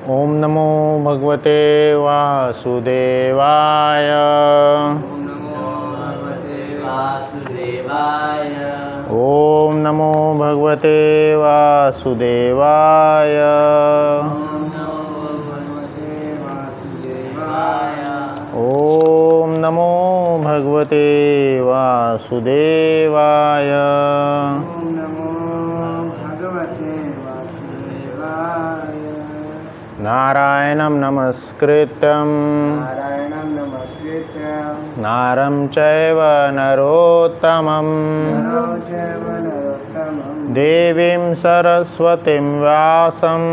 ओम नमो भगवते वासुदेवाय। ओम नमो भगवते वासुदेवाय। ओम नमो भगवते वासुदेवाय। ओम नमो भगवते वासुदेवाय। ओम नमो भगवते वासुदेवाय। ओम नमो भगवते वासुदेवाय। नारायणं नमस्कृत्यं नारायणं नमस्कृत्यं नारं चैव नरोत्तमं नरं चैव नरोत्तमं देवीं सरस्वतीं व्यासं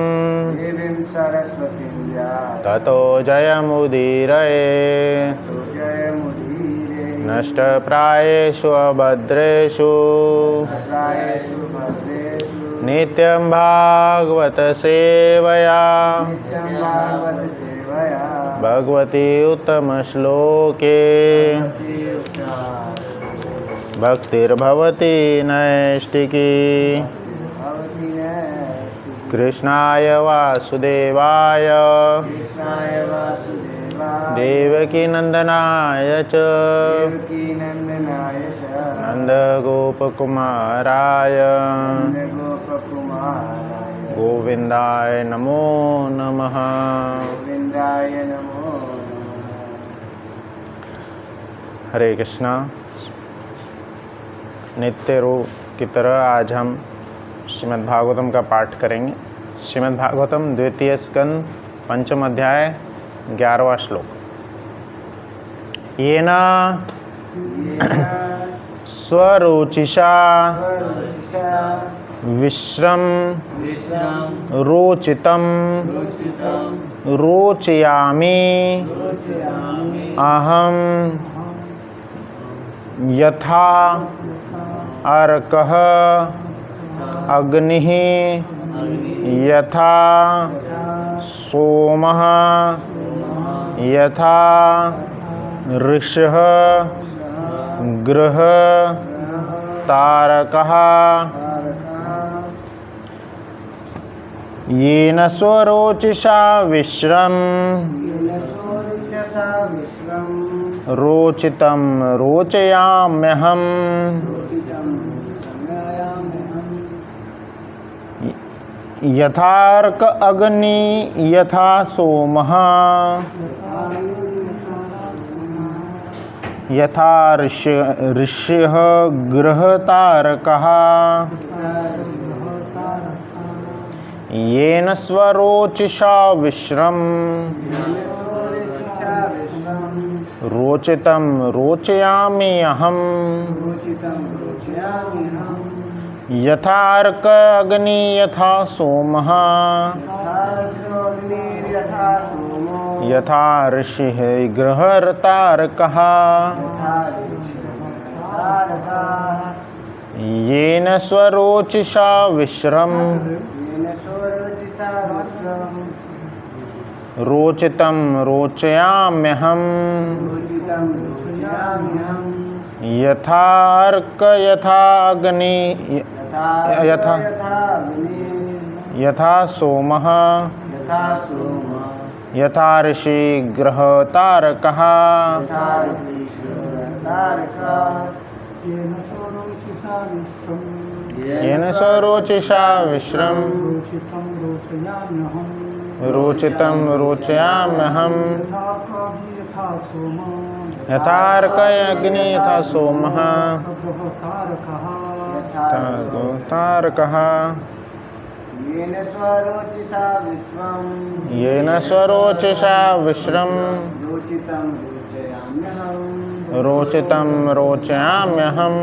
देवीं सरस्वतीं व्यासं ततो जयमुदीरये। ततो जयमुदीरये। नष्टप्रायेषु अभद्रेषु प्रायेषु भद्रेषु नित्यं भागवत सेवया नित्यं भागवत सेवया भगवती उत्तमश्लोके भक्तिर्भवति नैष्टिकी। भवति नैष्टिकी। कृष्णाय वासुदेवाय कृष्णाय वासुदेवाय देवकीनन्दनाय च देवकीनन्दनाय च नन्दगोपकुमाराय नन्दगोपकुमाराय गोविन्दाय नमो नमः। गोविन्दाय नमो नमः। हरे कृष्णा। नित्य रूप की तरह आज हम श्रीमद् भागवतम का पाठ करेंगे। श्रीमद् भागवतम द्वितीय स्कंद पंचम अध्याय 11वां श्लोक। येन स्वरुचिषा विश्रम रोचितं रोचयामि अहं यथा अर्कः अग्निः यथा सोमः यथा ऋषः गृहतारकः येन स्वरोचिषा विश्रम रोचितं रोचयाम्यहम् यथार्क अग्नि यथा सोमः यथा ऋषयः गृहतारकः येन स्वरोचिषा विश्रम रोचितं रोचयामि अहम् यथार्क अग्नि यथा सोमः यथा ऋषिः गृहतारकः येन स्वरोचिषा विश्रम रोचितं रोचयाम्यहम् यथार्क यथा अग्नि यथा सोमः यथा ऋषि गृहतारकः येन स्वरोचिषा विश्रम रोचितं रोचयाम्यहम् यथार्क अग्नि यथा सोमः यथा गृहतारकः येन स्वरोचिषा विश्रम रोचितं रोचयाम्यहम्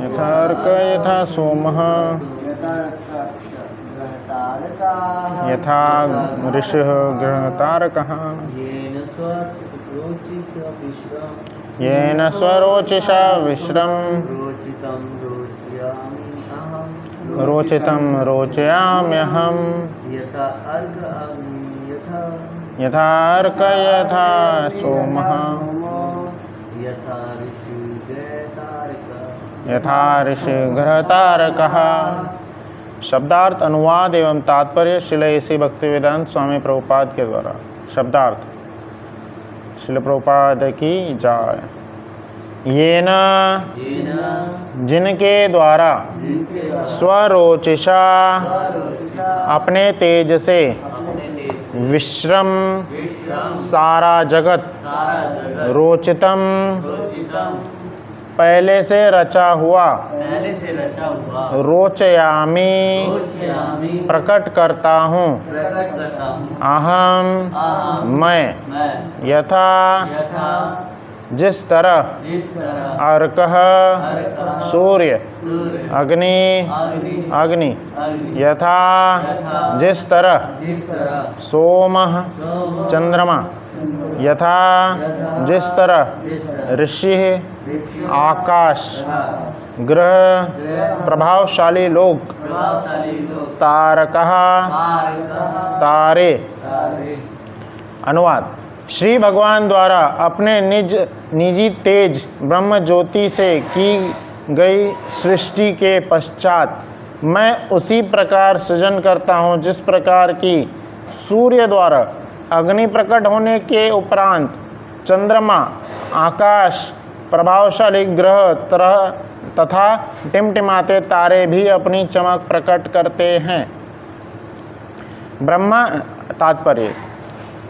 यथार्क यथा सोमः यथा ऋषिः गृहतारकः येन स्वरोचिषा विश्रम रोचितं रोचयाम्यहम् यथार्क यथा सोमः यथा ऋषि गृहतारकः शब्दार्थ, अनुवाद एवं तात्पर्य श्रील एसी भक्तिवेदांत स्वामी प्रभुपाद के द्वारा। शब्दार्थ। श्रील प्रभुपाद की जय। येन जिनके द्वारा स्वरोचिषा अपने तेज से विश्रम सारा जगत रोचितम पहले से रचा हुआ रोचयामी प्रकट करता हूँ। अहम मैं यथा जिस तरह अर्कः सूर्य अग्नि यथा जिस तरह सोमः चंद्रमा यथा जिस तरह ऋषि आकाश ग्रह प्रभावशाली लोग तारकः तारे। अनुवाद। श्री भगवान द्वारा अपने निजी तेज ब्रह्म ज्योति से की गई सृष्टि के पश्चात मैं उसी प्रकार सृजन करता हूँ जिस प्रकार की सूर्य द्वारा अग्नि प्रकट होने के उपरांत चंद्रमा आकाश प्रभावशाली ग्रह तरह तथा टिमटिमाते तारे भी अपनी चमक प्रकट करते हैं। ब्रह्मा तात्पर्य।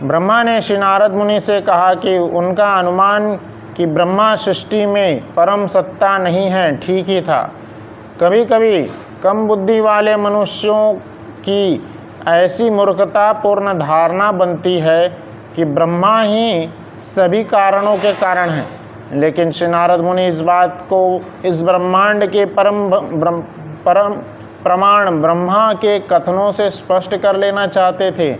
ब्रह्मा ने श्री नारद मुनि से कहा कि उनका अनुमान कि ब्रह्मा सृष्टि में परम सत्ता नहीं है ठीक ही था। कभी कभी कम बुद्धि वाले मनुष्यों की ऐसी मूर्खतापूर्ण धारणा बनती है कि ब्रह्मा ही सभी कारणों के कारण हैं, लेकिन श्री नारद मुनि इस बात को इस ब्रह्मांड के परम प्रमाण ब्रह्मा के कथनों से स्पष्ट कर लेना चाहते थे।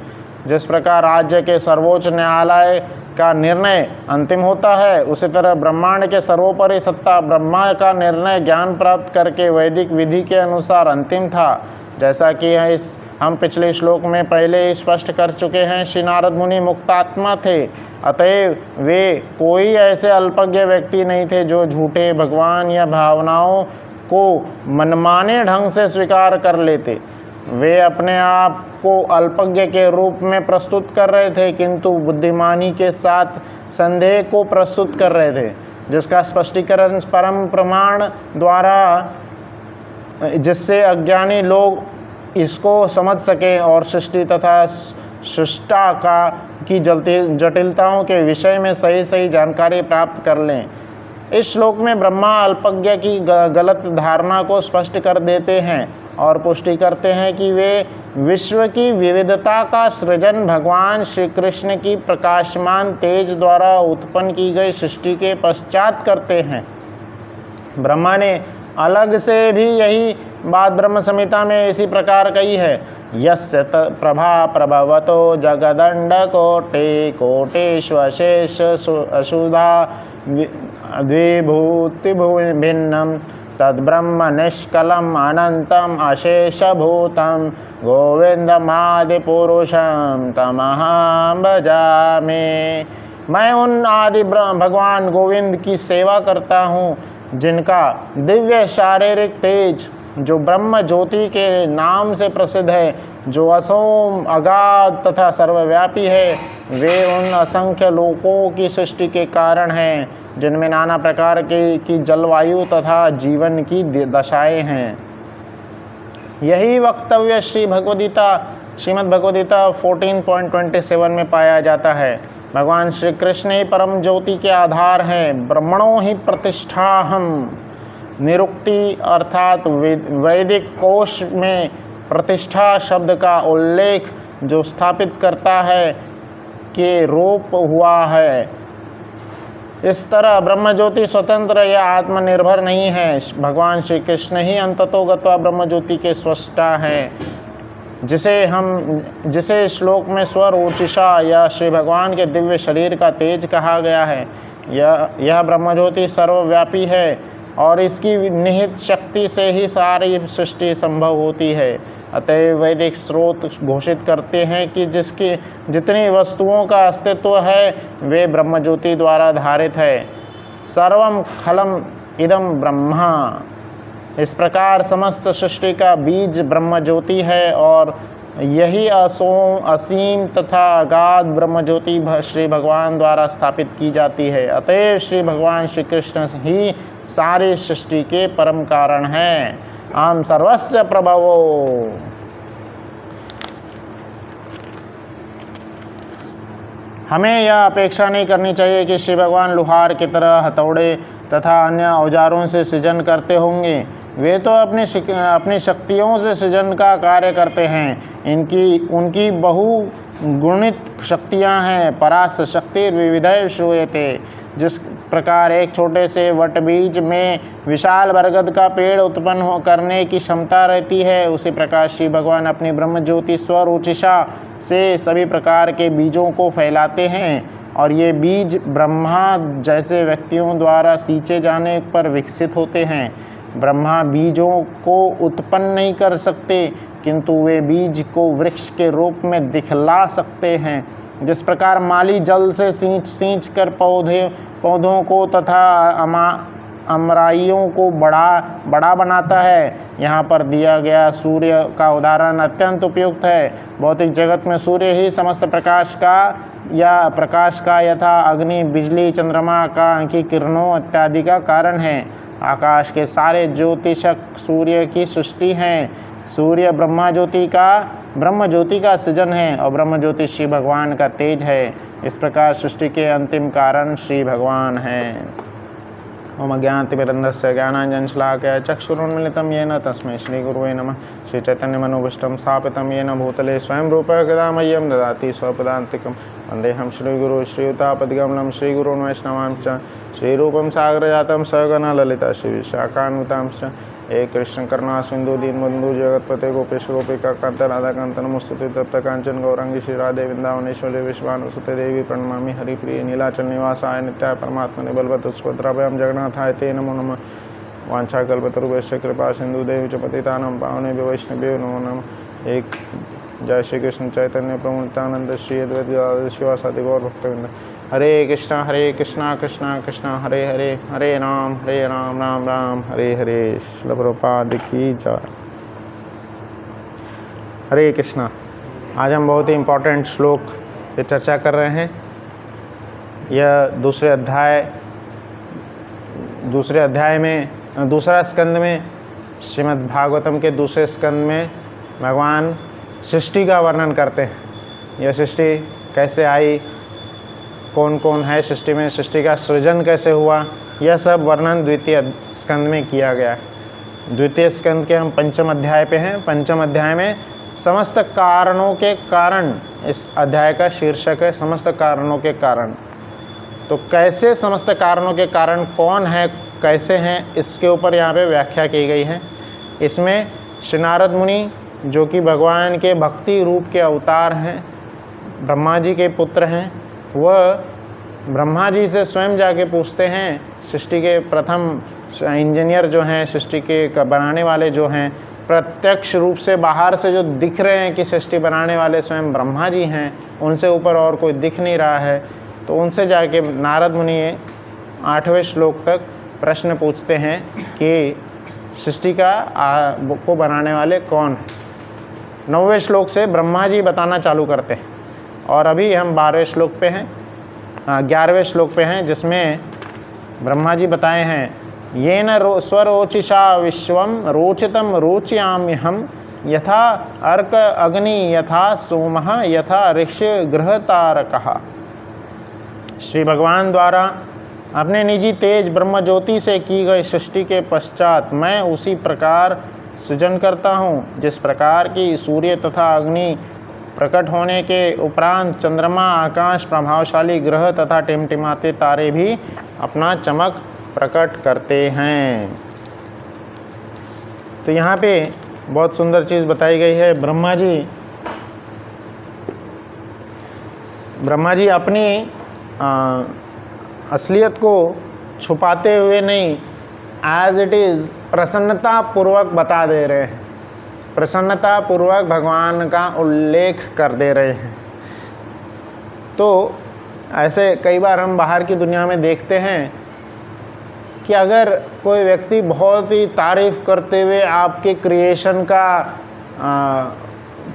जिस प्रकार राज्य के सर्वोच्च न्यायालय का निर्णय अंतिम होता है, उसी तरह ब्रह्मांड के सर्वोपरि सत्ता ब्रह्मा का निर्णय ज्ञान प्राप्त करके वैदिक विधि के अनुसार अंतिम था। जैसा कि हम पिछले श्लोक में पहले स्पष्ट कर चुके हैं, श्री नारद मुनि मुक्तात्मा थे, अतएव वे कोई ऐसे अल्पज्ञ व्यक्ति नहीं थे जो झूठे भगवान या भावनाओं को मनमाने ढंग से स्वीकार कर लेते। वे अपने आप को अल्पज्ञ के रूप में प्रस्तुत कर रहे थे, किंतु बुद्धिमानी के साथ संदेह को प्रस्तुत कर रहे थे, जिसका स्पष्टीकरण परम प्रमाण द्वारा, जिससे अज्ञानी लोग इसको समझ सकें और सृष्टि तथा सृष्टा की जटिलताओं के विषय में सही जानकारी प्राप्त कर लें। इस श्लोक में ब्रह्मा अल्पज्ञ की गलत धारणा को स्पष्ट कर देते हैं और पुष्टि करते हैं कि वे विश्व की विविधता का सृजन भगवान श्री कृष्ण की प्रकाशमान तेज द्वारा उत्पन्न की गई सृष्टि के पश्चात करते हैं। ब्रह्मा ने अलग से भी यही बात ब्रह्म संहिता में इसी प्रकार कही है। यस्य प्रभा प्रभवतो जगदंड कोटे कोटेष्वशेष अशुधा द्विभूति भिन्नम तद्ब्रह्म निष्कलम अनंतम अशेषभूतम गोविंदमादिपुरुषम तमहं भजामि। मैं उन आदि भगवान गोविंद की सेवा करता हूँ जिनका दिव्य शारीरिक तेज जो ब्रह्म ज्योति के नाम से प्रसिद्ध है, जो असोम अगाध तथा सर्वव्यापी है, वे उन असंख्य लोकों की सृष्टि के कारण हैं जिनमें नाना प्रकार की जलवायु तथा जीवन की दशाएं हैं। यही वक्तव्य श्रीमद् भगवद्गीता 14.27 में पाया जाता है। भगवान श्री कृष्ण ही परम ज्योति के आधार हैं। ब्रह्मणो ही प्रतिष्ठाहम। निरुक्ति अर्थात वैदिक कोश में प्रतिष्ठा शब्द का उल्लेख जो स्थापित करता है कि रूप हुआ है। इस तरह ब्रह्म ज्योति स्वतंत्र या आत्मनिर्भर नहीं है। भगवान श्री कृष्ण ही अंततोगत्वा ब्रह्म ज्योति के स्रष्टा हैं, जिसे श्लोक में स्वरोचिषा या श्री भगवान के दिव्य शरीर का तेज कहा गया है। यह ब्रह्मज्योति सर्वव्यापी है और इसकी निहित शक्ति से ही सारी सृष्टि संभव होती है। अतएव वैदिक स्रोत घोषित करते हैं कि जिसकी जितनी वस्तुओं का अस्तित्व है वे ब्रह्मज्योति द्वारा धारित है। सर्वम खलम इदम ब्रह्मा। इस प्रकार समस्त सृष्टि का बीज ब्रह्म ज्योति है और यही असीम तथा अगाध ब्रह्म ज्योति श्री भगवान द्वारा स्थापित की जाती है। अतएव श्री भगवान श्री कृष्ण ही सारी सृष्टि के परम कारण हैं। आम सर्वस्य प्रभवो। हमें यह अपेक्षा नहीं करनी चाहिए कि श्री भगवान लोहार की तरह हथौड़े तथा अन्य औजारों से सृजन करते होंगे। वे तो अपनी शक्तियों से सृजन का कार्य करते हैं। उनकी बहुगुणित शक्तियां हैं। परास शक्ति विविधय श्रूयते। जिस प्रकार एक छोटे से वट बीज में विशाल बरगद का पेड़ उत्पन्न करने की क्षमता रहती है, उसी प्रकार श्री भगवान अपनी ब्रह्म ज्योति स्वरूचिषा से सभी प्रकार के बीजों को फैलाते हैं और ये बीज ब्रह्मा जैसे व्यक्तियों द्वारा सींचे जाने पर विकसित होते हैं। ब्रह्मा बीजों को उत्पन्न नहीं कर सकते, किंतु वे बीज को वृक्ष के रूप में दिखला सकते हैं। जिस प्रकार माली जल से सींच कर पौधों को तथा अमराइयों को बड़ा बनाता है, यहाँ पर दिया गया सूर्य का उदाहरण अत्यंत उपयुक्त है। भौतिक जगत में सूर्य ही समस्त प्रकाश का यथा अग्नि, बिजली, चंद्रमा की किरणों इत्यादि का कारण है। आकाश के सारे ज्योतिषक सूर्य की सृष्टि हैं। सूर्य ब्रह्म ज्योति का सृजन है और ब्रह्म ज्योति श्री भगवान का तेज है। इस प्रकार सृष्टि के अंतिम कारण श्री भगवान हैं। ओम अज्ञानतिमिरन्धस्य ज्ञानाञ्जनशलाकया चक्षुरुन्मीलितं येन तस्मै श्रीगुरुवे नमः। श्रीचैतन्यमनोभीष्टं स्थापितं येन भूतले स्वयं रूपः कदा मह्यं ददाति स्वपदान्तिकं। वन्देऽहं श्रीगुरुं श्रीयुतापद्गमनं श्रीगुरून् वैष्णवांश्च श्रीरूपं सागरजातं सहगणा ललिता श्रीविशाखान्वितांश्च। हे कृष्ण करुणा सिंधु दीनबंधु जगतपते गोपेश गोपिका कांत राधा कांत नमोस्तुते तप्त कांचन गौरांगी श्री राधे वृंदावनेश्वरी विश्वानुसुते देवी प्रणमामि हरिप्रिय नीलाचल निवासाय नित्याय परमात्मने बलवत् सुभद्राभ्यां जगन्नाथाय ते नमो नमः। वाञ्छाकल्पतरुभ्यश्च कृपा सिंधु देवी च पतितानां पावनेभ्यो वैष्णवेभ्यो नमो नमः। एक जय श्री कृष्ण चैतन्य प्रभु नित्यानंद श्री अद्वैत गदाधर शिवासादि गौर भक्तवृंद। हरे कृष्णा कृष्णा कृष्णा हरे हरे, हरे राम राम राम हरे हरे। श्रील प्रभुपाद की जय। हरे कृष्णा। आज हम बहुत ही इम्पोर्टेंट श्लोक पे चर्चा कर रहे हैं। यह दूसरे अध्याय में दूसरा स्कंद में श्रीमद् भागवतम के दूसरे स्कंद में भगवान सृष्टि का वर्णन करते हैं। यह सृष्टि कैसे आई, कौन कौन है सृष्टि में, सृष्टि का सृजन कैसे हुआ, यह सब वर्णन द्वितीय स्कंद में किया गया है। द्वितीय स्कंद के हम पंचम अध्याय पे हैं। पंचम अध्याय में समस्त कारणों के कारण, इस अध्याय का शीर्षक है समस्त कारणों के कारण। तो कैसे समस्त कारणों के कारण कौन है, कैसे हैं, इसके ऊपर यहाँ पे व्याख्या की गई है। इसमें श्री नारद मुनि जो कि भगवान के भक्ति रूप के अवतार हैं, ब्रह्मा जी के पुत्र हैं, वह ब्रह्मा जी से स्वयं जाके पूछते हैं। सृष्टि के प्रथम इंजीनियर जो हैं, सृष्टि के बनाने वाले जो हैं, प्रत्यक्ष रूप से बाहर से जो दिख रहे हैं कि सृष्टि बनाने वाले स्वयं ब्रह्मा जी हैं, उनसे ऊपर और कोई दिख नहीं रहा है। तो उनसे जाके नारद मुनि 8वें श्लोक तक प्रश्न पूछते हैं कि सृष्टि को बनाने वाले कौन हैं। 9वें श्लोक से ब्रह्मा जी बताना चालू करते हैं और अभी हम 12वें श्लोक पे हैं, 11वें श्लोक पे हैं, जिसमें ब्रह्मा जी बताए हैं येन स्वरोचिषा विश्वम रोचितम रोचयाम्यहम यथा अर्क अग्नि यथा सोमः यथा ऋषि गृहतारकः। श्री भगवान द्वारा अपने निजी तेज ब्रह्म ज्योति से की गई सृष्टि के पश्चात मैं उसी प्रकार सृजन करता हूँ जिस प्रकार की सूर्य तथा अग्नि प्रकट होने के उपरांत चंद्रमा, आकाश, प्रभावशाली ग्रह तथा टिमटिमाते तारे भी अपना चमक प्रकट करते हैं। तो यहाँ पे बहुत सुंदर चीज़ बताई गई है। ब्रह्मा जी अपनी असलियत को छुपाते हुए नहीं, एज इट इज़ प्रसन्नता पूर्वक बता दे रहे हैं, प्रसन्नता पूर्वक भगवान का उल्लेख कर दे रहे हैं। तो ऐसे कई बार हम बाहर की दुनिया में देखते हैं कि अगर कोई व्यक्ति बहुत ही तारीफ़ करते हुए आपके क्रिएशन का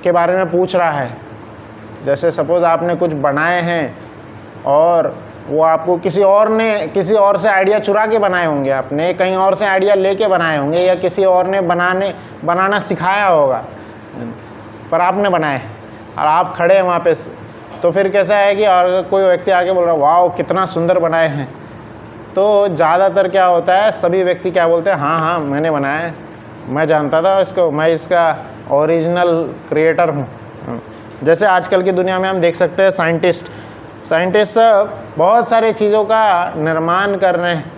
के बारे में पूछ रहा है, जैसे सपोज़ आपने कुछ बनाए हैं और वो आपको किसी और से आइडिया चुरा के बनाए होंगे, आपने कहीं और से आइडिया लेके बनाए होंगे, या किसी और ने बनाना सिखाया होगा, पर आपने बनाए और आप खड़े हैं वहाँ पे, तो फिर कैसा है कि अगर कोई व्यक्ति आके बोल रहा है वाह कितना सुंदर बनाए हैं, तो ज़्यादातर क्या होता है, सभी व्यक्ति क्या बोलते हैं, हाँ हाँ मैंने बनाया है, मैं जानता था इसको, मैं इसका ओरिजिनल क्रिएटर हूँ। जैसे आजकल की दुनिया में हम देख सकते हैं साइंटिस्ट बहुत सारी चीज़ों का निर्माण कर रहे हैं,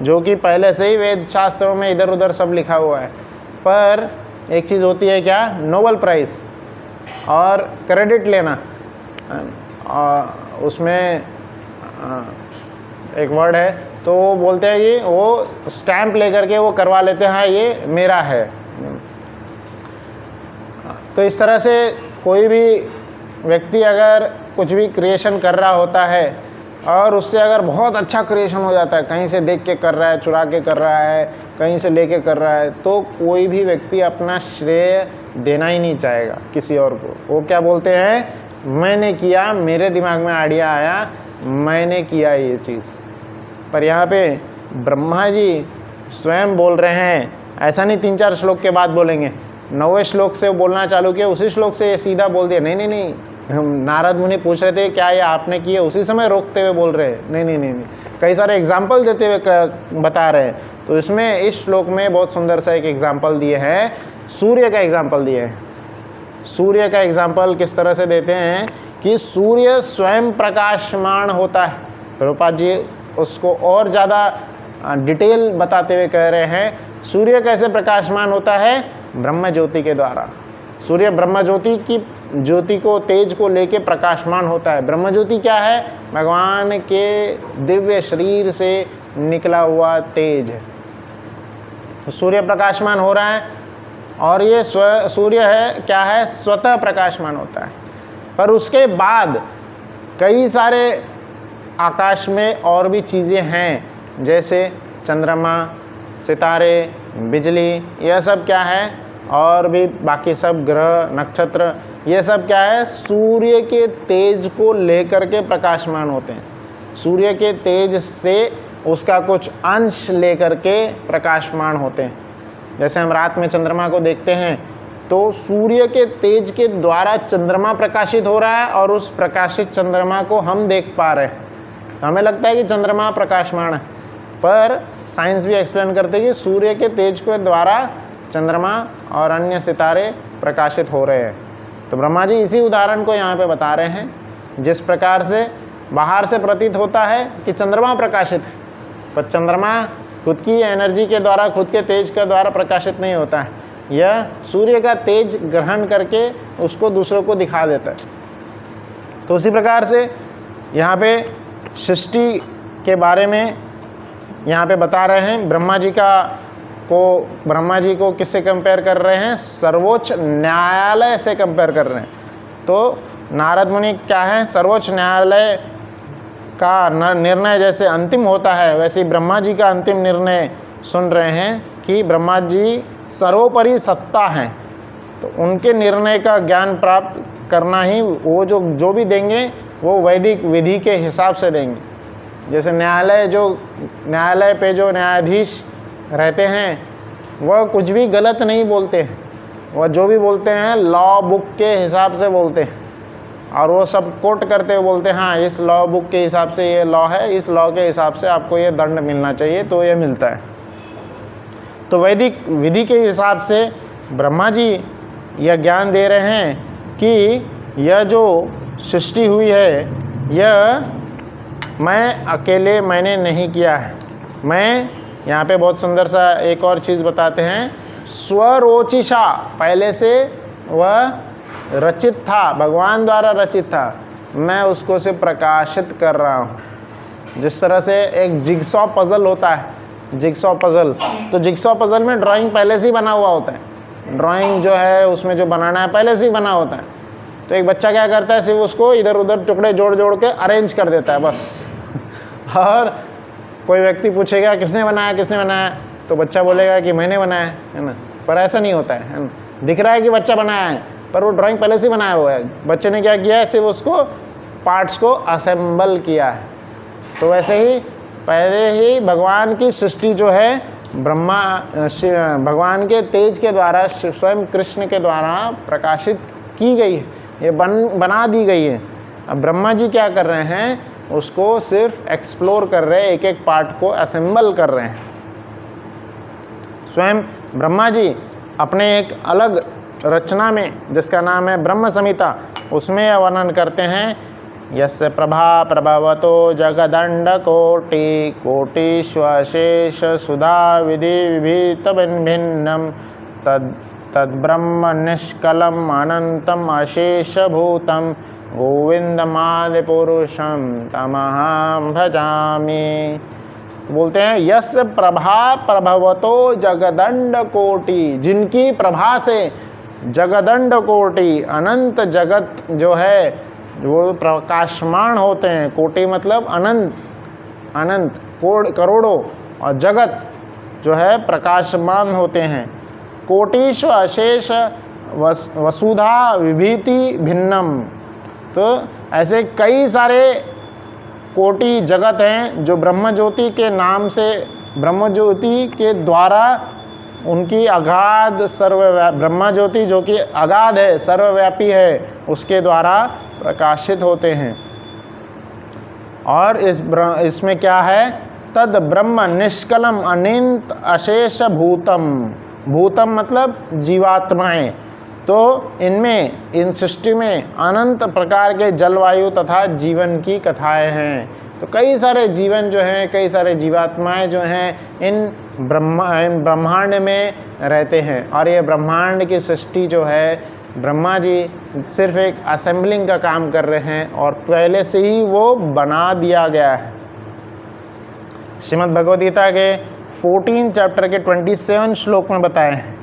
जो कि पहले से ही वेद शास्त्रों में इधर उधर सब लिखा हुआ है, पर एक चीज़ होती है क्या, नोबेल प्राइज़ और क्रेडिट लेना। उसमें एक वर्ड है, तो वो बोलते हैं कि वो स्टैंप लेकर के वो करवा लेते हैं, हाँ ये मेरा है। तो इस तरह से कोई भी व्यक्ति अगर कुछ भी क्रिएशन कर रहा होता है और उससे अगर बहुत अच्छा क्रिएशन हो जाता है, कहीं से देख के कर रहा है, चुरा के कर रहा है, कहीं से लेके कर रहा है, तो कोई भी व्यक्ति अपना श्रेय देना ही नहीं चाहेगा किसी और को। वो क्या बोलते हैं, मैंने किया, मेरे दिमाग में आइडिया आया, मैंने किया ये चीज़। पर यहाँ पे ब्रह्मा जी स्वयं बोल रहे हैं, ऐसा नहीं 3-4 श्लोक के बाद बोलेंगे, 9वें श्लोक से बोलना चालू किया, उसी श्लोक से ये सीधा बोल दिया, नहीं, हम नारद मुनि पूछ रहे थे क्या ये आपने किए, उसी समय रोकते हुए बोल रहे हैं, नहीं, कई सारे एग्जाम्पल देते हुए बता रहे हैं। तो इसमें इस श्लोक में बहुत सुंदर सा एक एग्जाम्पल दिए हैं, सूर्य का एग्जाम्पल दिए हैं। सूर्य का एग्जाम्पल किस तरह से देते हैं कि सूर्य स्वयं प्रकाशमान होता है। प्रभुपाद जी उसको और ज़्यादा डिटेल बताते हुए कह रहे हैं, सूर्य कैसे प्रकाशमान होता है, ब्रह्म ज्योति के द्वारा। सूर्य ब्रह्म ज्योति की ज्योति को, तेज को लेके प्रकाशमान होता है। ब्रह्म ज्योति क्या है, भगवान के दिव्य शरीर से निकला हुआ तेज है। तो सूर्य प्रकाशमान हो रहा है, और ये सूर्य है क्या है, स्वतः प्रकाशमान होता है। पर उसके बाद कई सारे आकाश में और भी चीज़ें हैं, जैसे चंद्रमा, सितारे, बिजली, यह सब क्या है, और भी बाकी सब ग्रह, नक्षत्र, ये सब क्या है, सूर्य के तेज को लेकर के प्रकाशमान होते हैं। सूर्य के तेज से उसका कुछ अंश लेकर के प्रकाशमान होते हैं। जैसे हम रात में चंद्रमा को देखते हैं, तो सूर्य के तेज के द्वारा चंद्रमा प्रकाशित हो रहा है, और उस प्रकाशित चंद्रमा को हम देख पा रहे हैं। हमें लगता है कि चंद्रमा प्रकाशमान है, पर साइंस भी एक्सप्लेन करते हैं कि सूर्य के तेज के द्वारा चंद्रमा और अन्य सितारे प्रकाशित हो रहे हैं। तो ब्रह्मा जी इसी उदाहरण को यहाँ पे बता रहे हैं, जिस प्रकार से बाहर से प्रतीत होता है कि चंद्रमा प्रकाशित है, पर चंद्रमा खुद की एनर्जी के द्वारा, खुद के तेज के द्वारा प्रकाशित नहीं होता है, यह सूर्य का तेज ग्रहण करके उसको दूसरों को दिखा देता है। तो उसी प्रकार से यहाँ पे सृष्टि के बारे में यहाँ पे बता रहे हैं। ब्रह्मा जी को किससे कंपेयर कर रहे हैं, सर्वोच्च न्यायालय से कंपेयर कर रहे हैं। तो नारद मुनि क्या है, सर्वोच्च न्यायालय का निर्णय जैसे अंतिम होता है, वैसे ब्रह्मा जी का अंतिम निर्णय सुन रहे हैं कि ब्रह्मा जी सर्वोपरि सत्ता हैं। तो उनके निर्णय का ज्ञान प्राप्त करना ही, वो जो भी देंगे वो वैदिक विधि के हिसाब से देंगे। जैसे न्यायालय पे जो न्यायाधीश रहते हैं वह कुछ भी गलत नहीं बोलते हैं, वह जो भी बोलते हैं लॉ बुक के हिसाब से बोलते हैं, और वो सब कोट करते हुए बोलते हैं हाँ इस लॉ बुक के हिसाब से ये लॉ है, इस लॉ के हिसाब से आपको ये दंड मिलना चाहिए, तो ये मिलता है। तो वैदिक विधि के हिसाब से ब्रह्मा जी यह ज्ञान दे रहे हैं कि यह जो सृष्टि हुई है, यह मैंने नहीं किया है। मैं यहाँ पे बहुत सुंदर सा एक और चीज़ बताते हैं, स्वरोचिषा, पहले से वह रचित था, भगवान द्वारा रचित था, मैं उसको से प्रकाशित कर रहा हूँ। जिस तरह से एक जिगसॉ पज़ल होता है, जिगसॉ पज़ल, तो जिगसॉ पज़ल में ड्राइंग पहले से ही बना हुआ होता है, ड्राइंग जो है उसमें जो बनाना है पहले से ही बना होता है। तो एक बच्चा क्या करता है, सिर्फ उसको इधर उधर टुकड़े जोड़ जोड़ के अरेंज कर देता है बस। और कोई व्यक्ति पूछेगा किसने बनाया, तो बच्चा बोलेगा कि मैंने बनाया है ना, पर ऐसा नहीं होता है ना। दिख रहा है कि बच्चा बनाया है, पर वो ड्राइंग पहले से बनाया हुआ है। बच्चे ने क्या किया है, सिर्फ उसको पार्ट्स को असेंबल किया है। तो वैसे ही पहले ही भगवान की सृष्टि जो है भगवान के तेज के द्वारा, स्वयं कृष्ण के द्वारा प्रकाशित की गई है, ये बना दी गई है। अब ब्रह्मा जी क्या कर रहे हैं, उसको सिर्फ एक्सप्लोर कर रहे हैं, एक एक पार्ट को असेंबल कर रहे हैं। स्वयं ब्रह्मा जी अपने एक अलग रचना में, जिसका नाम है ब्रह्म संहिता, उसमें यह वर्णन करते हैं, यस्य प्रभा प्रभवतो जगदंड कोटि कोटिष्वशेष सुधा विधि विभित भिन्नम तद्ब्रह्म निष्कलम अनंतम अशेष भूतम गोविंदमादि पुरुषम तमहं भजामि। बोलते हैं यस्य प्रभा प्रभवतो जगदंड कोटि, जिनकी प्रभा से जगदंड कोटि अनंत जगत जो है वो प्रकाशमान होते हैं। कोटि मतलब अनंत, अनंत करोड़ों, और जगत जो है प्रकाशमान होते हैं। कोटिष्व अशेष वसुधा विभीति भिन्नम, तो ऐसे कई सारे कोटि जगत हैं जो ब्रह्म ज्योति के नाम से, ब्रह्म ज्योति के द्वारा उनकी अगाध ब्रह्मा ज्योति जो कि अगाध है, सर्वव्यापी है, उसके द्वारा प्रकाशित होते हैं। और इसमें क्या है, तद ब्रह्म निष्कलम अनंत अशेष भूतम, भूतम मतलब जीवात्माएं। तो इनमें, इन सृष्टि में अनंत प्रकार के जलवायु तथा जीवन की कथाएं हैं। तो कई सारे जीवन जो हैं, कई सारे जीवात्माएं जो हैं इन ब्रह्मांड में रहते हैं। और ये ब्रह्मांड की सृष्टि जो है, ब्रह्मा जी सिर्फ एक असेंबलिंग का काम कर रहे हैं और पहले से ही वो बना दिया गया है। श्रीमद् भगवद गीता के 14 चैप्टर के 27 श्लोक में बताए हैं,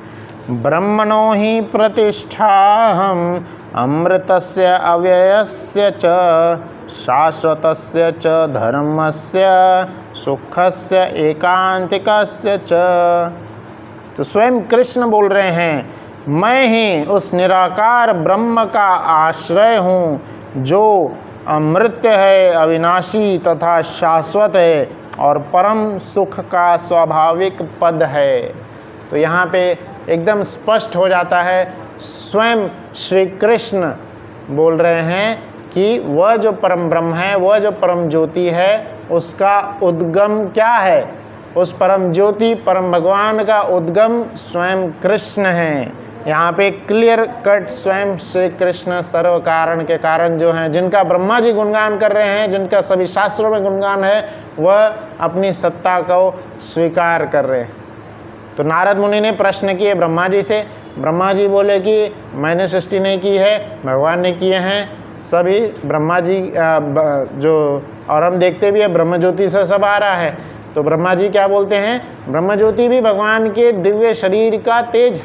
ब्रह्मणो ही प्रतिष्ठाहम अमृतस्य अव्ययस्य च शाश्वतस्य च धर्मस्य सुखस्य एकांतिकस्य च। तो स्वयं कृष्ण बोल रहे हैं, मैं ही उस निराकार ब्रह्म का आश्रय हूँ जो अमृत है, अविनाशी तथा शाश्वत है और परम सुख का स्वाभाविक पद है। तो यहाँ पे एकदम स्पष्ट हो जाता है, स्वयं श्री कृष्ण बोल रहे हैं कि वह जो परम ब्रह्म है, वह जो परम ज्योति है, उसका उद्गम क्या है। उस परम ज्योति, परम भगवान का उद्गम स्वयं कृष्ण है। यहाँ पे क्लियर कट स्वयं श्री कृष्ण सर्व कारण के कारण जो हैं, जिनका ब्रह्मा जी गुणगान कर रहे हैं, जिनका सभी शास्त्रों में गुणगान है, वह अपनी सत्ता को स्वीकार कर रहे हैं। तो नारद मुनि ने प्रश्न किए ब्रह्मा जी से। ब्रह्मा जी बोले कि मैंने सृष्टि नहीं की है, भगवान ने किए हैं। सभी ब्रह्मा जी जो, और हम देखते भी है ब्रह्म ज्योति से सब आ रहा है। तो ब्रह्मा जी क्या बोलते हैं, ब्रह्म ज्योति भी भगवान के दिव्य शरीर का तेज।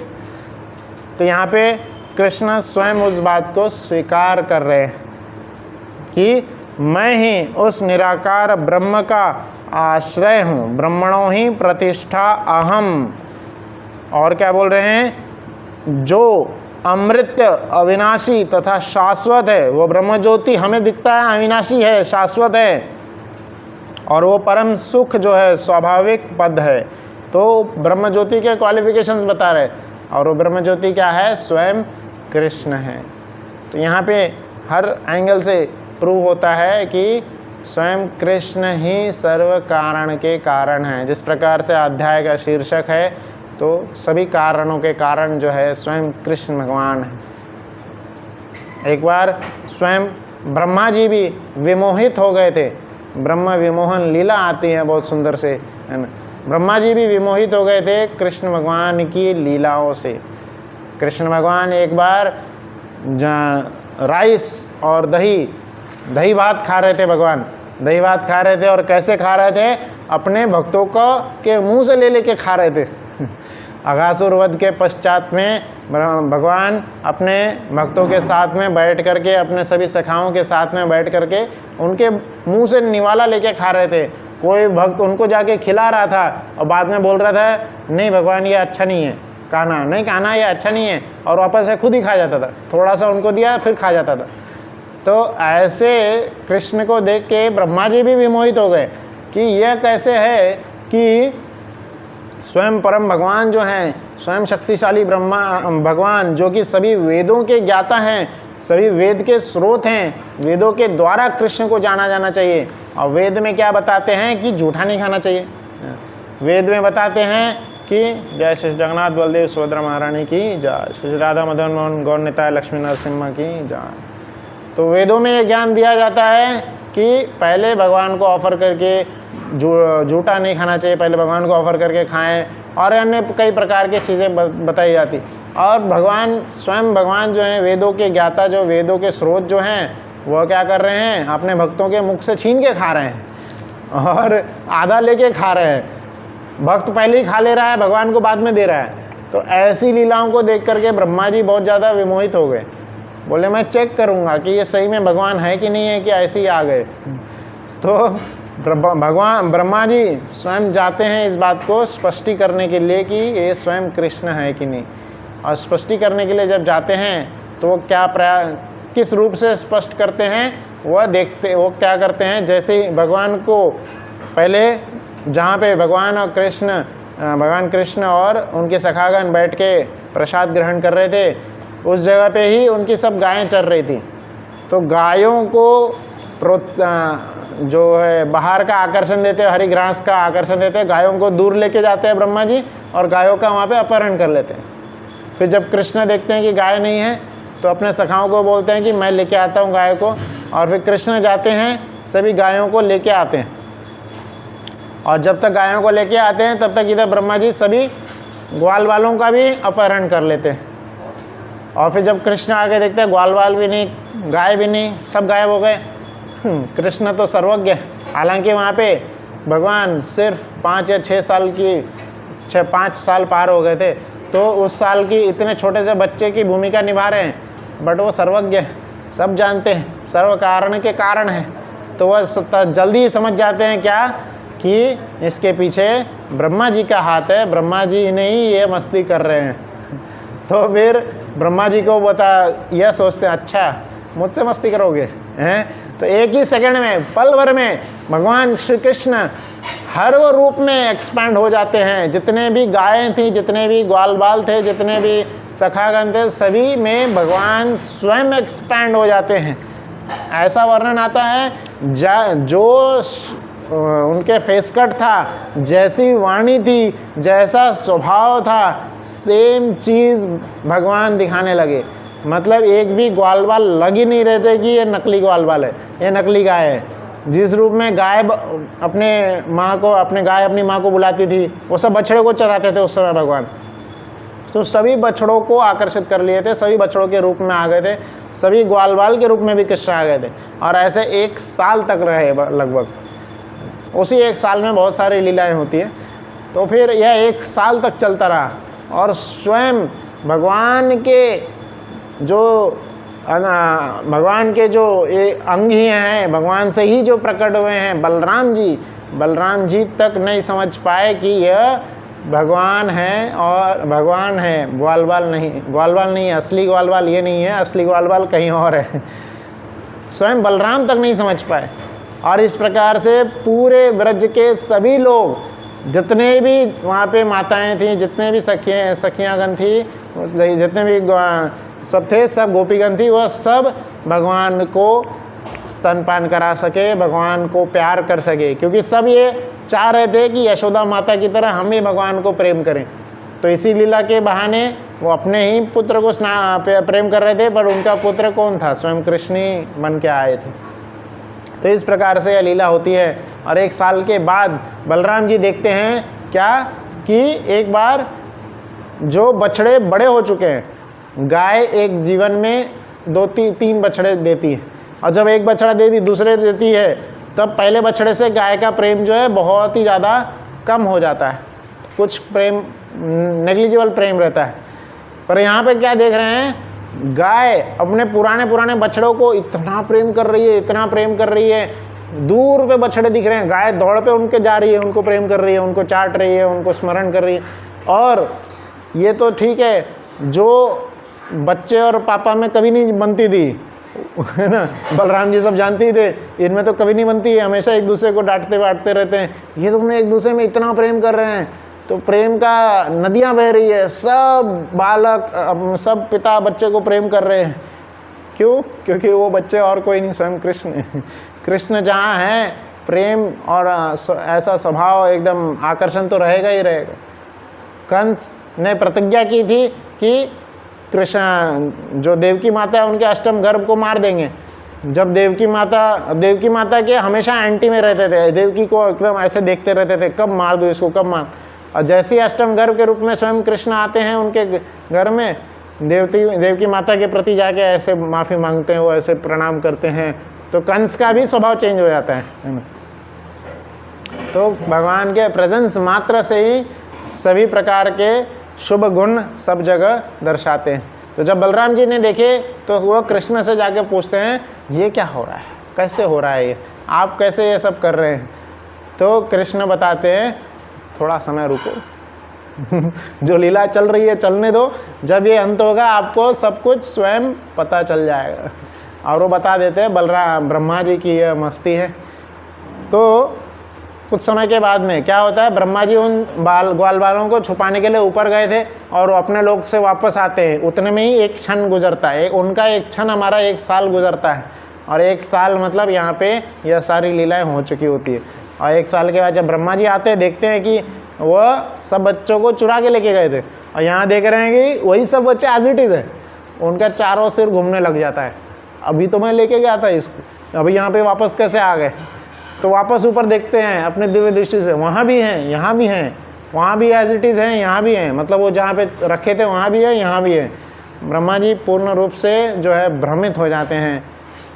तो यहाँ पे कृष्ण स्वयं उस बात को स्वीकार कर रहे हैं कि मैं ही उस निराकार ब्रह्म का आश्रय हूँ, ब्रह्मणो ही प्रतिष्ठा अहम। और क्या बोल रहे हैं, जो अमृत अविनाशी तथा शाश्वत है, वो ब्रह्म ज्योति हमें दिखता है अविनाशी है, शाश्वत है, और वो परम सुख जो है स्वाभाविक पद है। तो ब्रह्म ज्योति के क्वालिफिकेशंस बता रहे, और वो ब्रह्म ज्योति क्या है, स्वयं कृष्ण है। तो यहाँ पे हर एंगल से प्रूव होता है कि स्वयं कृष्ण ही सर्व कारण के कारण हैं। जिस प्रकार से अध्याय का शीर्षक है, तो सभी कारणों के कारण जो है स्वयं कृष्ण भगवान है। एक बार स्वयं ब्रह्मा जी भी विमोहित हो गए थे। ब्रह्म विमोहन लीला आती है बहुत सुंदर से, है ना। ब्रह्मा जी भी विमोहित हो गए थे कृष्ण भगवान की लीलाओं से। कृष्ण भगवान एक बार राइस और दही भात खा रहे थे। भगवान दही भात खा रहे थे, और कैसे खा रहे थे, अपने भक्तों को के मुंह से ले लेके खा रहे थे। अघासुर वध के पश्चात में भगवान अपने भक्तों के साथ में बैठ करके, अपने सभी सखाओं के साथ में बैठ करके उनके मुंह से निवाला लेके खा रहे थे। कोई भक्त उनको जाके खिला रहा था और बाद में बोल रहा था नहीं भगवान ये अच्छा नहीं है, खाना नहीं खाना, ये अच्छा नहीं है, और वापस से खुद ही खा जाता था। थोड़ा सा उनको दिया फिर खा जाता था। तो ऐसे कृष्ण को देख के ब्रह्मा जी भी विमोहित हो गए कि यह कैसे है कि स्वयं परम भगवान जो हैं, स्वयं शक्तिशाली ब्रह्मा भगवान जो कि सभी वेदों के ज्ञाता हैं, सभी वेद के स्रोत हैं, वेदों के द्वारा कृष्ण को जाना जाना चाहिए। और वेद में क्या बताते हैं कि जूठा नहीं खाना चाहिए। वेद में बताते हैं कि जय श्री जगन्नाथ बलदेव सुभद्रा महारानी की जय, श्री राधा मदन मोहन गौर निताय लक्ष्मी नरसिम्हा की जय। तो वेदों में ये ज्ञान दिया जाता है कि पहले भगवान को ऑफर करके जूठा नहीं खाना चाहिए, पहले भगवान को ऑफर करके खाएं, और अन्य कई प्रकार की चीज़ें बताई जाती। और भगवान स्वयं भगवान जो हैं, वेदों के ज्ञाता, जो वेदों के स्रोत जो हैं, वह क्या कर रहे हैं, अपने भक्तों के मुख से छीन के खा रहे हैं और आधा लेके खा रहे हैं। भक्त पहले ही खा ले रहा है, भगवान को बाद में दे रहा है। तो ऐसी लीलाओं को देख करके ब्रह्मा जी बहुत ज़्यादा विमोहित हो गए। बोले मैं चेक करूँगा कि ये सही में भगवान है कि नहीं है, कि ऐसे ही आ गए। तो ब्रह्मा जी स्वयं जाते हैं इस बात को स्पष्टी करने के लिए कि ये स्वयं कृष्ण है कि नहीं। और स्पष्टी करने के लिए जब जाते हैं तो वो किस रूप से स्पष्ट करते हैं, वो क्या करते हैं, जैसे ही भगवान को पहले जहाँ पे भगवान कृष्ण और उनके सखागण बैठ के प्रसाद ग्रहण कर रहे थे, उस जगह पे ही उनकी सब गायें चर रही थी। तो गायों को जो है बाहर का आकर्षण देते हैं, हरी घास का आकर्षण देते हैं, गायों को दूर लेके जाते हैं ब्रह्मा जी, और गायों का वहाँ पे अपहरण कर लेते हैं। फिर जब कृष्ण देखते हैं कि गाय नहीं है तो अपने सखाओं को बोलते हैं कि मैं लेके आता हूँ गाय को, और फिर कृष्ण जाते हैं सभी गायों को लेके आते हैं। और जब तक गायों को लेके आते हैं तब तक इधर ब्रह्मा जी सभी ग्वाल वालों का भी अपहरण कर लेते हैं। और फिर जब कृष्ण आके देखते हैं ग्वाल वाल भी नहीं, गाय भी नहीं, सब गायब हो गए। कृष्ण तो सर्वज्ञ। हालांकि वहाँ पे भगवान सिर्फ 5 या 6 साल की 5 साल पार हो गए थे, तो उस साल की इतने छोटे से बच्चे की भूमिका निभा रहे हैं, बट वो सर्वज्ञ, सब जानते हैं, सर्व कारण के कारण है। तो वह जल्दी ही समझ जाते हैं क्या कि इसके पीछे ब्रह्मा जी का हाथ है, ब्रह्मा जी ने ही ये मस्ती कर रहे हैं। तो फिर ब्रह्मा जी को यह सोचते हैं अच्छा मुझसे मस्ती करोगे हैं। तो एक ही सेकंड में, पल भर में भगवान श्री कृष्ण हर वो रूप में एक्सपैंड हो जाते हैं। जितने भी गायें थी, जितने भी ग्वाल बाल थे, जितने भी सखागण थे, सभी में भगवान स्वयं एक्सपैंड हो जाते हैं। ऐसा वर्णन आता है जो उनके फेस कट था, जैसी वाणी थी, जैसा स्वभाव था, सेम चीज़ भगवान दिखाने लगे। मतलब एक भी ग्वाल बाल लग ही नहीं रहे थे कि ये नकली ग्वाल बाल है, ये नकली गाय है। जिस रूप में गाय अपनी माँ को बुलाती थी, वो सब बछड़े को चराते थे उस समय भगवान। तो सभी बछड़ों को आकर्षित कर लिए थे, सभी बछड़ों के रूप में आ गए थे, सभी ग्वाल बाल के रूप में भी कृष्ण आ गए थे। और ऐसे 1 साल तक रहे लगभग। उसी 1 साल में बहुत सारी लीलाएं होती हैं। तो फिर यह 1 साल तक चलता रहा, और स्वयं भगवान के जो ये अंग ही हैं, भगवान से ही जो प्रकट हुए हैं, बलराम जी तक नहीं समझ पाए कि यह भगवान है और भगवान है, ग्वाल बाल नहीं, असली ग्वाल बाल ये नहीं है, असली ग्वाल बाल कहीं और है। स्वयं बलराम तक नहीं समझ पाए। और इस प्रकार से पूरे ब्रज के सभी लोग, जितने भी वहाँ पे माताएं थीं, जितने भी सखियागण थी, जितने भी सब थे, सब गोपीगण थी, वह सब भगवान को स्तनपान करा सके, भगवान को प्यार कर सके। क्योंकि सब ये चाह रहे थे कि यशोदा माता की तरह हम भी भगवान को प्रेम करें। तो इसी लीला के बहाने वो अपने ही पुत्र को प्रेम कर रहे थे, पर उनका पुत्र कौन था? स्वयं कृष्ण ही बन के आए थे। तो इस प्रकार से यह लीला होती है। और 1 साल के बाद बलराम जी देखते हैं क्या कि एक बार जो बछड़े बड़े हो चुके हैं, गाय एक जीवन में 2-3 बछड़े देती है, और जब एक बछड़ा देती दूसरे देती है, तब पहले बछड़े से गाय का प्रेम जो है बहुत ही ज़्यादा कम हो जाता है। कुछ प्रेम नेग्लिजिबल प्रेम रहता है। पर यहाँ पे क्या देख रहे हैं, गाय अपने पुराने बछड़ों को इतना प्रेम कर रही है, इतना प्रेम कर रही है। दूर पे बछड़े दिख रहे हैं, गाय दौड़ पे उनके जा रही है, उनको प्रेम कर रही है, उनको चाट रही है, उनको स्मरण कर रही है। और ये तो ठीक है, जो बच्चे और पापा में कभी नहीं बनती थी, है ना, बलराम जी सब जानते ही थे, इनमें तो कभी नहीं बनती है, हमेशा एक दूसरे को डांटते बांटते रहते हैं। ये तो एक दूसरे में इतना प्रेम कर रहे हैं, तो प्रेम का नदियाँ बह रही है, सब बालक सब पिता बच्चे को प्रेम कर रहे हैं। क्यों? क्योंकि वो बच्चे और कोई नहीं, स्वयं कृष्ण है। कृष्ण जहाँ है, प्रेम और ऐसा स्वभाव एकदम आकर्षण तो रहेगा ही रहेगा। कंस ने प्रतिज्ञा की थी कि कृष्ण जो देवकी माता है उनके अष्टम गर्भ को मार देंगे। जब देवकी माता के हमेशा एंटी में रहते थे, देवकी को एकदम ऐसे देखते रहते थे, कब मार दो इसको, कब मार। और जैसे ही अष्टम गर्भ के रूप में स्वयं कृष्ण आते हैं उनके घर में, देवकी माता के प्रति जाके ऐसे माफ़ी मांगते हैं, वो ऐसे प्रणाम करते हैं, तो कंस का भी स्वभाव चेंज हो जाता है। तो भगवान के प्रेजेंस मात्र से ही सभी प्रकार के शुभ गुण सब जगह दर्शाते हैं। तो जब बलराम जी ने देखे तो वो कृष्ण से जाके पूछते हैं, ये क्या हो रहा है, कैसे हो रहा है ये, आप कैसे ये सब कर रहे हैं? तो कृष्ण बताते हैं, थोड़ा समय रुको, जो लीला चल रही है चलने दो, जब ये अंत होगा आपको सब कुछ स्वयं पता चल जाएगा। और वो बता देते हैं ब्रह्मा जी की यह मस्ती है। तो कुछ समय के बाद में क्या होता है, ब्रह्मा जी उन ग्वाल बालों को छुपाने के लिए ऊपर गए थे और वो अपने लोक से वापस आते हैं, उतने में ही एक क्षण गुजरता है, उनका एक क्षण हमारा एक साल गुजरता है। और एक साल मतलब यहाँ पे यह सारी लीलाएं हो चुकी होती है। और एक साल के बाद जब ब्रह्मा जी आते हैं, देखते हैं कि वह सब बच्चों को चुरा के लेके गए थे, और यहाँ देख रहे हैं कि वही सब बच्चे एज इट इज़ है, उनका चारों सिर घूमने लग जाता है। अभी तो मैं लेके गया था इसको, अभी यहाँ पे वापस कैसे आ गए? तो वापस ऊपर देखते हैं अपने दिव्य दृष्टि से, वहाँ भी हैं, यहाँ भी हैं, वहाँ भी एज इट इज़ हैं, यहाँ भी हैं, मतलब वो जहाँ पे रखे थे वहाँ भी है, यहाँ भी है। ब्रह्मा जी पूर्ण रूप से जो है भ्रमित हो जाते हैं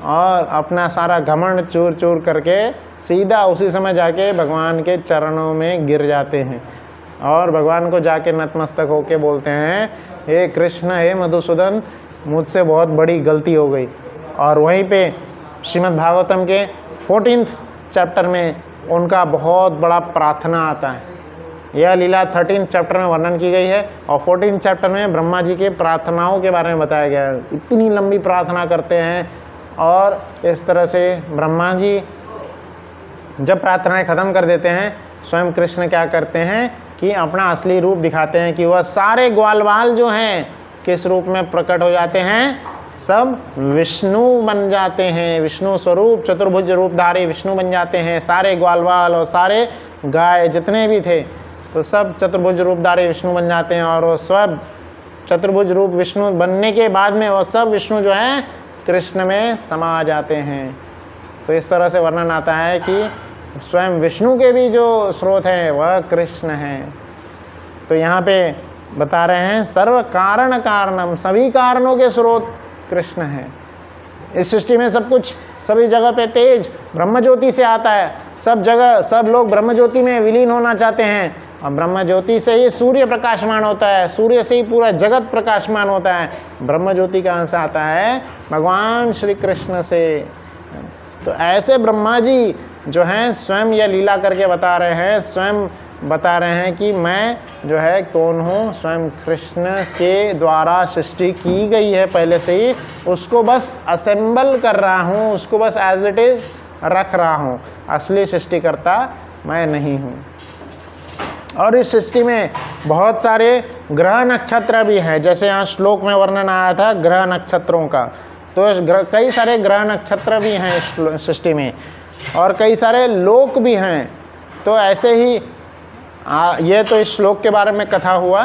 और अपना सारा घमंड चूर चूर करके सीधा उसी समय जाके भगवान के चरणों में गिर जाते हैं और भगवान को जाके नतमस्तक होके बोलते हैं, हे कृष्ण, हे मधुसूदन, मुझसे बहुत बड़ी गलती हो गई। और वहीं पे श्रीमद् भागवतम के 14th चैप्टर में उनका बहुत बड़ा प्रार्थना आता है। यह लीला 13th चैप्टर में वर्णन की गई है और 14th चैप्टर में ब्रह्मा जी के प्रार्थनाओं के बारे में बताया गया है। इतनी लंबी प्रार्थना करते हैं और इस तरह से ब्रह्मा जी जब प्रार्थनाएं ख़त्म कर देते हैं, स्वयं कृष्ण क्या करते हैं कि अपना असली रूप दिखाते हैं कि वह सारे ग्वाल बाल जो हैं किस रूप में प्रकट हो जाते हैं, सब विष्णु बन जाते हैं। विष्णु स्वरूप चतुर्भुज रूपधारी विष्णु बन जाते हैं। सारे ग्वाल बाल और सारे गाय जितने भी थे तो सब चतुर्भुज रूपधारी विष्णु बन जाते हैं। और वो सब चतुर्भुज रूप विष्णु बनने के बाद में वो सब विष्णु जो है कृष्ण में समा जाते हैं। तो इस तरह से वर्णन आता है कि स्वयं विष्णु के भी जो स्रोत हैं वह कृष्ण हैं। तो यहाँ पे बता रहे हैं सर्व कारण कारणम, सभी कारणों के स्रोत कृष्ण है। इस सृष्टि में सब कुछ सभी जगह पे तेज ब्रह्म ज्योति से आता है। सब जगह सब लोग ब्रह्म ज्योति में विलीन होना चाहते हैं और ब्रह्म ज्योति से ही सूर्य प्रकाशमान होता है, सूर्य से ही पूरा जगत प्रकाशमान होता है। ब्रह्म ज्योति का अंश आता है भगवान श्री कृष्ण से। तो ऐसे ब्रह्मा जी जो हैं स्वयं यह लीला करके बता रहे हैं, स्वयं बता रहे हैं कि मैं जो है कौन हूँ। स्वयं कृष्ण के द्वारा सृष्टि की गई है पहले से ही, उसको बस असेंबल कर रहा हूँ, उसको बस एज इट इज़ रख रहा हूँ। असली सृष्टिकर्ता मैं नहीं हूँ। और इस सृष्टि में बहुत सारे ग्रह नक्षत्र भी हैं, जैसे यहाँ श्लोक में वर्णन आया था ग्रह नक्षत्रों का। तो कई सारे ग्रह नक्षत्र भी हैं इस सृष्टि में और कई सारे लोक भी हैं। तो ऐसे ही ये तो इस श्लोक के बारे में कथा हुआ।